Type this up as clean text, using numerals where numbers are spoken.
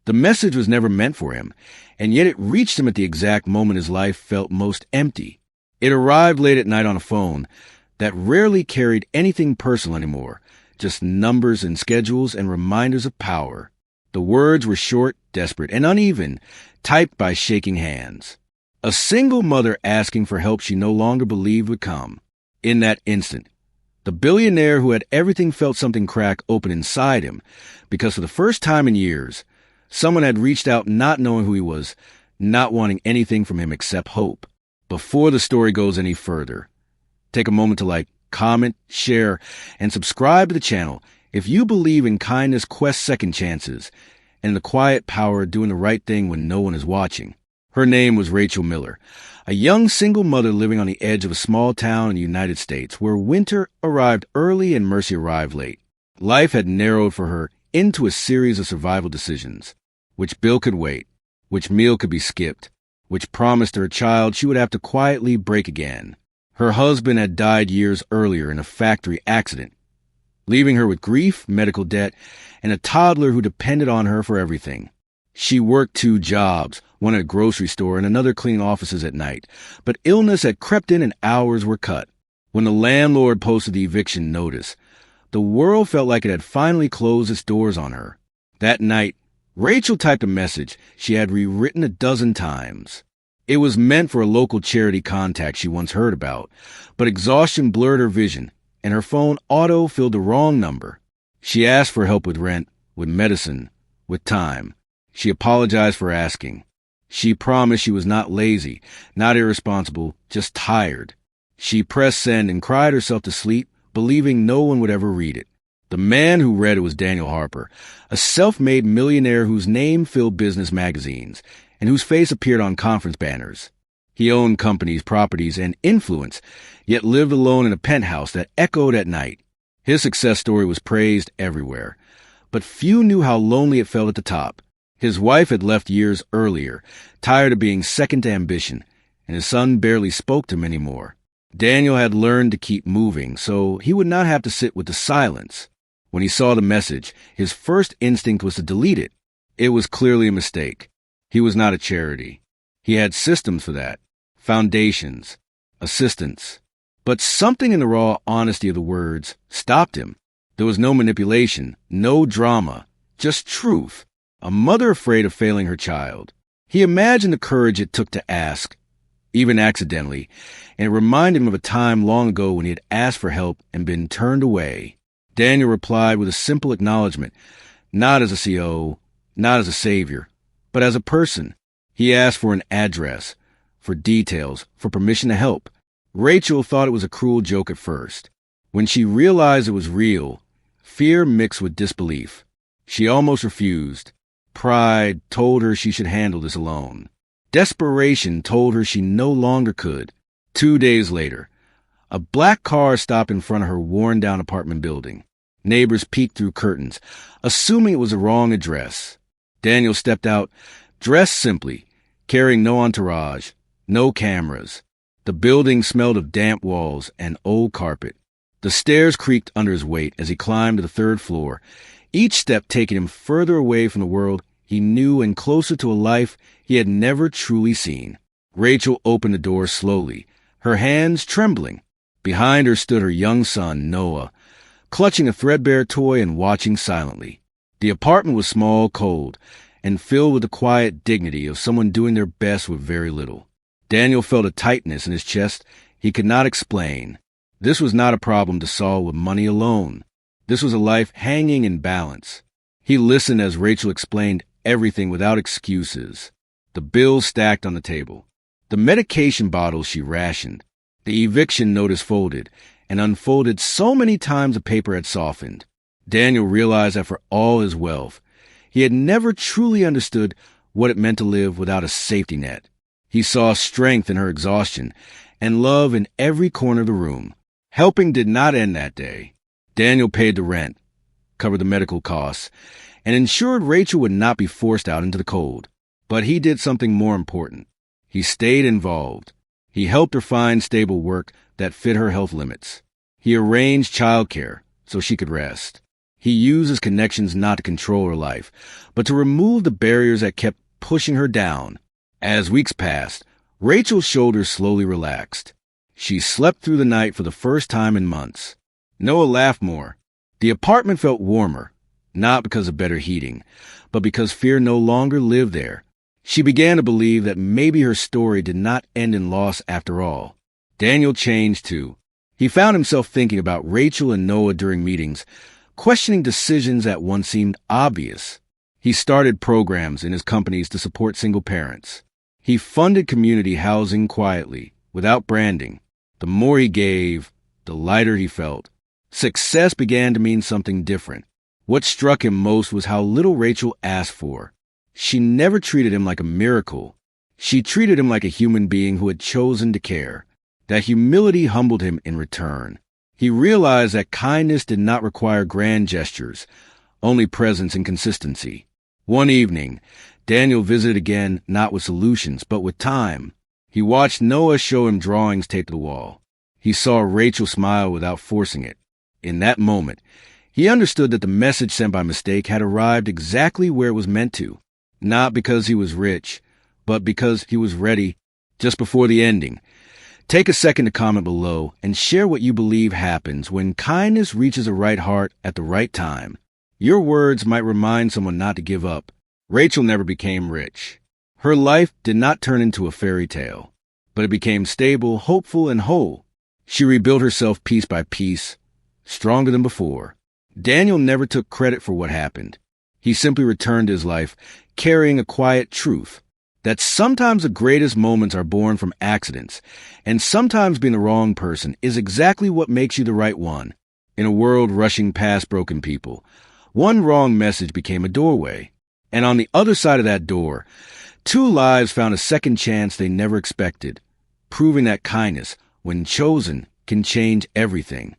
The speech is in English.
The message was never meant for him, and yet it reached him at the exact moment his life felt most empty. It arrived late at night on a phone that rarely carried anything personal anymore, just numbers and schedules and reminders of power. The words were short, desperate, and uneven, typed by shaking hands. A single mother asking for help she no longer believed would come. In that instant, the billionaire who had everything felt something crack open inside him, because for the first time in years, someone had reached out not knowing who he was, not wanting anything from him except hope. Before the story goes any further, take a moment to like, comment, share, and subscribe to the channel if you believe in kindness quests second chances and the quiet power of doing the right thing when no one is watching. Her name was Rachel Miller, a young single mother living on the edge of a small town in the United States where winter arrived early and mercy arrived late. Life had narrowed for her into a series of survival decisions. Which bill could wait, which meal could be skipped, which promised her child she would have to quietly break again. Her husband had died years earlier in a factory accident, leaving her with grief, medical debt, and a toddler who depended on her for everything. She worked 2 jobs, one at a grocery store and another cleaning offices at night, but illness had crept in and hours were cut. When the landlord posted the eviction notice, the world felt like it had finally closed its doors on her. That night, Rachel typed a message she had rewritten a dozen times. It was meant for a local charity contact she once heard about, but exhaustion blurred her vision, and her phone auto-filled the wrong number. She asked for help with rent, with medicine, with time. She apologized for asking. She promised she was not lazy, not irresponsible, just tired. She pressed send and cried herself to sleep, believing no one would ever read it. The man who read it was Daniel Harper, a self-made millionaire whose name filled business magazines and whose face appeared on conference banners. He owned companies, properties, and influence, yet lived alone in a penthouse that echoed at night. His success story was praised everywhere, but few knew how lonely it felt at the top. His wife had left years earlier, tired of being second to ambition, and his son barely spoke to him anymore. Daniel had learned to keep moving, so he would not have to sit with the silence. When he saw the message, his first instinct was to delete it. It was clearly a mistake. He was not a charity. He had systems for that, foundations, assistants. But something in the raw honesty of the words stopped him. There was no manipulation, no drama, just truth. A mother afraid of failing her child. He imagined the courage it took to ask, even accidentally, and it reminded him of a time long ago when he had asked for help and been turned away. Daniel replied with a simple acknowledgement, not as a CO, not as a savior, but as a person. He asked for an address, for details, for permission to help. Rachel thought it was a cruel joke at first. When she realized it was real, fear mixed with disbelief. She almost refused. Pride told her she should handle this alone. Desperation told her she no longer could. 2 days later, a black car stopped in front of her worn-down apartment building. Neighbors peeked through curtains, assuming it was the wrong address. Daniel stepped out, dressed simply, carrying no entourage, no cameras. The building smelled of damp walls and old carpet. The stairs creaked under his weight as he climbed to the 3rd floor, each step taking him further away from the world he knew and closer to a life he had never truly seen. Rachel opened the door slowly, her hands trembling. Behind her stood her young son, Noah, clutching a threadbare toy and watching silently. The apartment was small, cold, and filled with the quiet dignity of someone doing their best with very little. Daniel felt a tightness in his chest he could not explain. This was not a problem to solve with money alone. This was a life hanging in balance. He listened as Rachel explained everything without excuses. The bills stacked on the table, the medication bottles she rationed, the eviction notice folded and unfolded so many times the paper had softened. Daniel realized that for all his wealth, he had never truly understood what it meant to live without a safety net. He saw strength in her exhaustion and love in every corner of the room. Helping did not end that day. Daniel paid the rent, covered the medical costs, and ensured Rachel would not be forced out into the cold. But he did something more important. He stayed involved. He helped her find stable work that fit her health limits. He arranged childcare so she could rest. He used his connections not to control her life, but to remove the barriers that kept pushing her down. As weeks passed, Rachel's shoulders slowly relaxed. She slept through the night for the first time in months. Noah laughed more. The apartment felt warmer, not because of better heating, but because fear no longer lived there. She began to believe that maybe her story did not end in loss after all. Daniel changed too. He found himself thinking about Rachel and Noah during meetings, questioning decisions that once seemed obvious. He started programs in his companies to support single parents. He funded community housing quietly, without branding. The more he gave, the lighter he felt. Success began to mean something different. What struck him most was how little Rachel asked for. She never treated him like a miracle. She treated him like a human being who had chosen to care. That humility humbled him in return. He realized that kindness did not require grand gestures, only presence and consistency. One evening, Daniel visited again, not with solutions, but with time. He watched Noah show him drawings taped to the wall. He saw Rachel smile without forcing it. In that moment, he understood that the message sent by mistake had arrived exactly where it was meant to. Not because he was rich, but because he was ready. Just before the ending, take a second to comment below and share what you believe happens when kindness reaches the right heart at the right time. Your words might remind someone not to give up. Rachel never became rich. Her life did not turn into a fairy tale, but it became stable, hopeful, and whole. She rebuilt herself piece by piece, stronger than before. Daniel never took credit for what happened. He simply returned to his life, carrying a quiet truth that sometimes the greatest moments are born from accidents, and sometimes being the wrong person is exactly what makes you the right one. In a world rushing past broken people, one wrong message became a doorway. And on the other side of that door, two lives found a second chance they never expected, proving that kindness, when chosen, can change everything.